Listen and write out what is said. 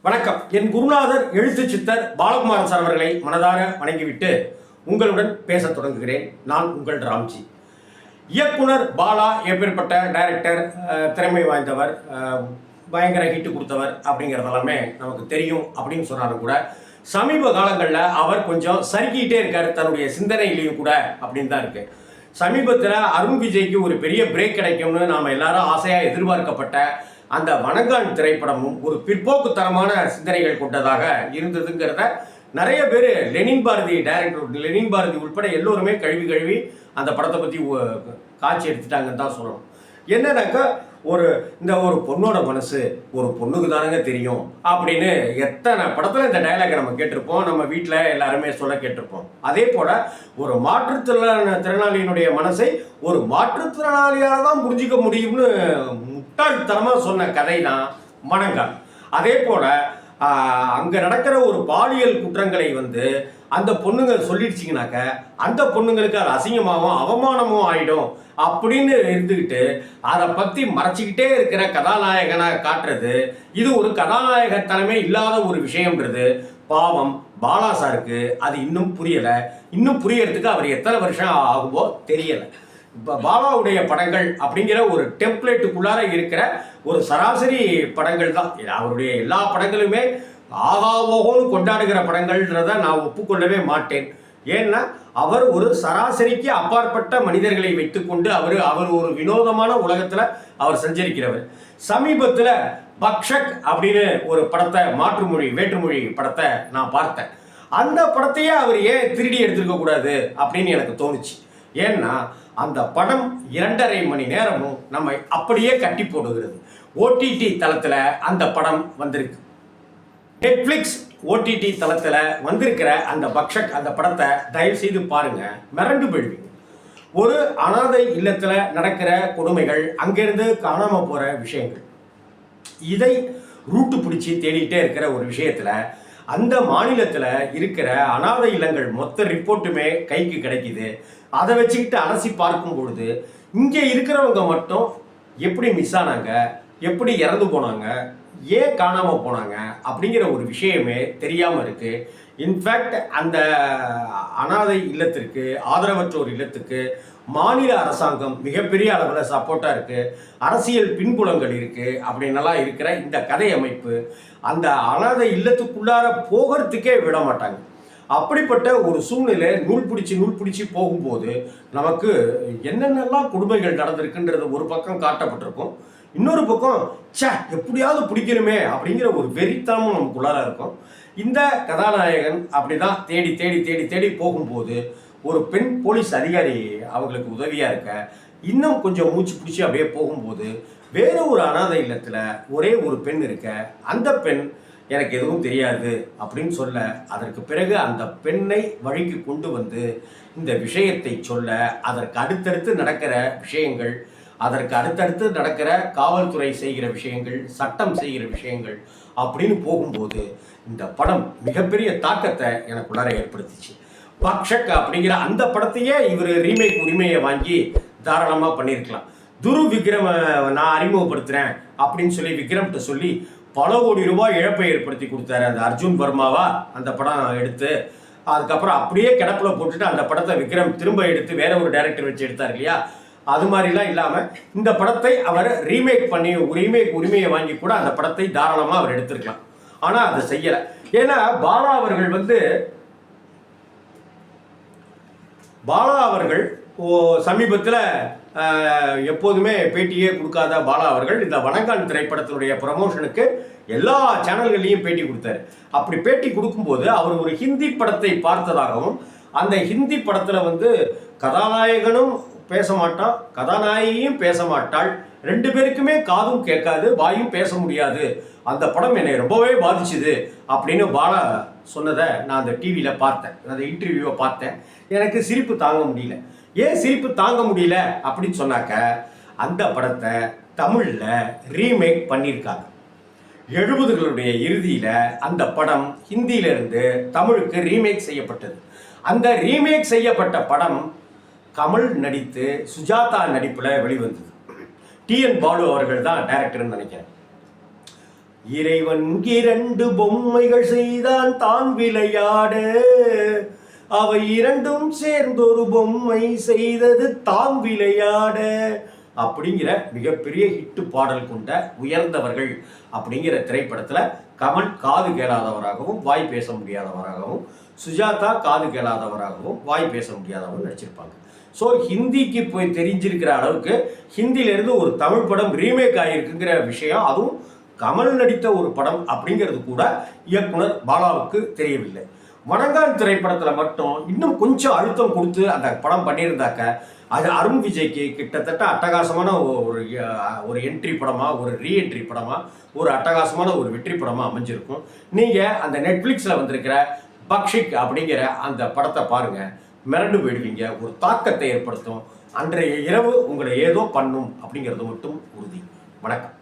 வணக்கம். என் குருநாதர் எழுத்து சித்தர் பாலகுமாரன் சார் அவர்களை மனதார வணங்கிவிட்டு உங்களுடன் பேச தொடங்குகிறேன். நான் உங்கள் ராம்ஜி. இயக்குனர் பாலா எப்பேற்பட்ட டைரக்டர், திறமை வாய்ந்தவர், பயங்கர ஹிட்டு கொடுத்தவர் அப்படிங்கிறதெல்லாமே நமக்கு தெரியும். அப்படின்னு சொன்னாலும் கூட சமீப காலங்களில் அவர் கொஞ்சம் சறுக்கிட்டே இருக்கார் தன்னுடைய சிந்தனையிலையும் கூட அப்படின்னு தான் இருக்கு. சமீபத்தில் அருண் விஜய்க்கு ஒரு பெரிய பிரேக் கிடைக்கும்னு நாம் எல்லாரும் ஆசையாக எதிர்பார்க்கப்பட்ட அந்த வணங்கான் திரைப்படமும் ஒரு பிற்போக்குத்தனமான சிந்தனைகள் கொண்டதாக இருந்ததுங்கிறத நிறைய பேர் லெனின் பாரதி டைரக்டர் லெனின் பாரதி உட்பட எல்லோருமே கழுவி அந்த படத்தை பற்றி காட்சி எடுத்துட்டாங்கன்னு தான் சொல்லணும். என்னன்னாக்கா ஒரு பொண்ணோட மனசு ஒரு பொண்ணுக்கு தானங்க தெரியும் அப்படின்னு எத்தனை படத்தில் இந்த டைலாக் நம்ம கேட்டிருப்போம். நம்ம வீட்டில் எல்லாருமே சொல்ல கேட்டிருப்போம். அதே போல் ஒரு மாற்றுத்திறனாளியினுடைய மனசை ஒரு மாற்றுத்திறனாளியால் தான் புரிஞ்சிக்க முடியும்னு முட்டாள்தனமாக சொன்ன கதை தான் வணங்கான். அதே போல் அங்கே நடக்கிற ஒரு பாலியல் குற்றங்களை அந்த பொண்ணுங்க சொல்லிடுச்சிங்கனாக்க அந்த பொண்ணுங்களுக்கு அது அசிங்கமாகவும் அவமானமும் ஆகிடும் அப்படின்னு இருந்துக்கிட்டு அதை பற்றி மறைச்சிக்கிட்டே இருக்கிற கதாநாயகனாக காட்டுறது இது ஒரு கதாநாயகத்தனமே இல்லாத ஒரு விஷயம்ன்றது பாவம் பாலா சாருக்கு அது இன்னும் புரியலை. இன்னும் புரியறதுக்கு அவர் எத்தனை வருஷம் ஆகுமோ தெரியலை. பாலாவுடைய படங்கள் அப்படிங்கிற ஒரு டெம்ப்ளேட்டுக்குள்ளார இருக்கிற ஒரு சராசரி படங்கள் தான். அவருடைய எல்லா படங்களுமே ஆகாவோகோன்னு கொண்டாடுகிற படங்கள்ன்றதை நான் ஒப்புக்கொள்ளவே மாட்டேன். ஏன்னா அவர் ஒரு சராசரிக்கு அப்பாற்பட்ட மனிதர்களை வைத்துக்கொண்டு அவர் ஒரு வினோதமான உலகத்தில் அவர் சஞ்சரிக்கிறவர். சமீபத்தில் பக்ஷக் அப்படின்னு ஒரு படத்தை வேற்றுமொழி படத்தை நான் பார்த்தேன். அந்த படத்தையே அவர் ஏன் திருடி எடுத்துருக்க கூடாது அப்படின்னு எனக்கு தோணுச்சு. ஏன்னா அந்த படம் 2.5 மணி நேரமும் நம்ம அப்படியே கட்டி போடுகிறது. ஓடிடி தளத்தில் அந்த படம் வந்திருக்கு. நெட்ஃப்ளிக்ஸ் ஓடிடி தளத்தில் வந்திருக்கிற அந்த பக்ஷக் அந்த படத்தை தயவு செய்து பாருங்க, மிரண்டு போயிடுவீங்க. ஒரு அனாதை இல்லத்தில் நடக்கிற கொடுமைகள், அங்கிருந்து காணாமல் போகிற விஷயங்கள், இதை ரூட்டு பிடிச்சி தேடிட்டே இருக்கிற ஒரு விஷயத்தில் அந்த மாநிலத்தில் இருக்கிற அனாதை இல்லங்கள் மொத்த ரிப்போர்ட்டுமே கைக்கு கிடைக்குது. அதை வச்சுக்கிட்டு அலசி பார்க்கும் பொழுது இங்கே இருக்கிறவங்க மட்டும் எப்படி மிஸ் ஆனாங்க, எப்படி இறந்து போனாங்க, ஏன் காணாமல் போனாங்க அப்படிங்கிற ஒரு விஷயமே தெரியாமல் இருக்குது. இன்ஃபேக்ட் அந்த அனாதை இல்லத்திற்கு, ஆதரவற்றோர் இல்லத்துக்கு மாநில அரசாங்கம் மிகப்பெரிய அளவில் சப்போர்ட்டாக இருக்குது, அரசியல் பின்புலங்கள் இருக்குது அப்படின்னலாம் இருக்கிற இந்த கதை அமைப்பு அந்த அனாதை இல்லத்துக்குள்ளார போகிறதுக்கே விட மாட்டாங்க. அப்படிப்பட்ட ஒரு சூழ்நிலை நூல் பிடிச்சி போகும்போது நமக்கு என்னென்னலாம் கொடுமைகள் நடந்திருக்குன்றது ஒரு பக்கம் காட்டப்பட்டிருக்கும். இன்னொரு பக்கம் எப்படியாவது பிடிக்கணுமே அப்படிங்கிற ஒரு வெறித்தனமும் நமக்குள்ளார இருக்கும். இந்த கதாநாயகன் அப்படிதான் தேடி தேடி தேடி தேடி போகும்போது ஒரு பெண் போலீஸ் அதிகாரி அவங்களுக்கு உதவியாக இருக்க, இன்னும் கொஞ்சம் மூச்சு பிடிச்சி அப்படியே போகும்போது வேற ஒரு அனாதை இல்லத்தில் ஒரே ஒரு பெண் இருக்க, அந்த பெண் எனக்கு எதுவும் தெரியாது அப்படின்னு சொல்ல, அதற்கு பிறகு அந்த பெண்ணை வழிக்கு கொண்டு இந்த விஷயத்தை சொல்ல, அதற்கு அடுத்தடுத்து நடக்கிற விஷயங்கள், அதற்கு அடுத்தடுத்து நடக்கிற காவல்துறை செய்கிற விஷயங்கள், சட்டம் செய்கிற விஷயங்கள் அப்படின்னு போகும்போது இந்த படம் மிகப்பெரிய தாக்கத்தை எனக்குள்ளார ஏற்படுத்திச்சு. பக்ஷக் அப்படிங்கிற அந்த படத்தையே இவர் ரீமேக் உரிமையை வாங்கி தாராளமாக பண்ணியிருக்கலாம். துரு விக்ரம் நான் அறிமுகப்படுத்துகிறேன் அப்படின்னு சொல்லி விக்ரம்கிட்ட சொல்லி பல கோடி ரூபாய் இழப்பை ஏற்படுத்தி கொடுத்தாரு அந்த அர்ஜுன் வர்மாவா அந்த படம் எடுத்து. அதுக்கப்புறம் அப்படியே கிடப்பில் போட்டுட்டு அந்த படத்தை விக்ரம் திரும்ப எடுத்து வேற ஒரு டைரக்டர் வச்சு எடுத்தார் இல்லையா. அது மாதிரிலாம் இல்லாமல் இந்த படத்தை அவர் ரீமேக் பண்ணி உரிமையை வாங்கி கூட அந்த படத்தை தாராளமாக அவர் எடுத்திருக்கலாம். ஆனால் அதை செய்யலை. ஏன்னா பாலா அவர்கள் சமீபத்தில் எப்போதுமே பேட்டியே கொடுக்காத பாலா அவர்கள் இந்த வணங்கான் திரைப்படத்தினுடைய ப்ரமோஷனுக்கு எல்லா சேனல்கள்லையும் பேட்டி கொடுத்தாரு. அப்படி பேட்டி கொடுக்கும்போது அவர் ஒரு ஹிந்தி படத்தை பார்த்ததாகவும், அந்த ஹிந்தி படத்தில் கதாநாயகனும் பேச மாட்டான், கதாநாயகியும் பேச மாட்டாள், 2 பேருக்குமே காதும் கேட்காது, வாயும் பேச முடியாது, அந்த படம் என்னை ரொம்பவே பாதிச்சுது அப்படின்னு பாலா சொன்னதை நான் அந்த டிவியில் பார்த்தேன், அந்த இன்டர்வியூவை பார்த்தேன். எனக்கு சிரிப்பு தாங்க முடியல. ஏன் சிரிப்பு தாங்க முடியல அப்படின்னு சொன்னாக்க, அந்த படத்தை தமிழில் ரீமேக் பண்ணியிருக்காங்க. 70களுடைய இறுதியில் அந்த படம் ஹிந்தியிலிருந்து தமிழுக்கு ரீமேக் செய்யப்பட்டது. அந்த ரீமேக் செய்யப்பட்ட படம் கமல் நடித்து சுஜாதா நடிப்பில் வெளிவந்தது. டிஎன் பாலு அவர்கள் தான் டைரக்டர்னு நினைக்கிறேன். இறைவன் 2 பொம்மைகள் செய்தான் தான் விளையாட, அவை இரண்டும் சேர்ந்தொரு பொம்மை செய்தது தான் விளையாட அப்படிங்கிற மிகப்பெரிய ஹிட்டு பாடல் கொண்ட உயர்ந்தவர்கள் அப்படிங்கிற திரைப்படத்தில் கமல் காது கேளாதவராகவும் வாய் பேச முடியாதவராகவும், சுஜாதா காது கேளாதவராகவும் வாய் பேச முடியாதவரும் நடிச்சிருப்பாங்க. ஸோ ஹிந்திக்கு போய் தெரிஞ்சிருக்கிற அளவுக்கு ஹிந்தியிலேருந்து ஒரு தமிழ் படம் ரீமேக் ஆகியிருக்குங்கிற விஷயம், அதுவும் கமல் நடித்த ஒரு படம் அப்படிங்கிறது கூட இயக்குனர் பாலாவுக்கு தெரியவில்லை. வணங்கான் திரைப்படத்தில் மட்டும் இன்னும் கொஞ்சம் அழுத்தம் கொடுத்து அந்த படம் பண்ணியிருந்தாக்க அது அருண் விஜய்க்கு கிட்டத்தட்ட அட்டகாசமான ஒரு என்ட்ரி படமாக, ஒரு ரீஎன்ட்ரி படமாக, ஒரு அட்டகாசமான ஒரு வெற்றி படமாக அமைஞ்சிருக்கும். நீங்கள் அந்த நெட்ஃப்ளிக்ஸில் வந்திருக்கிற பக்ஷிக் அப்படிங்கிற அந்த படத்தை பாருங்கள், மிரண்டு போயிடுவீங்க. ஒரு தாக்கத்தை ஏற்படுத்தும். அன்றைய இரவு உங்களை ஏதோ பண்ணும் அப்படிங்கிறது மட்டும் உறுதி. வணக்கம்.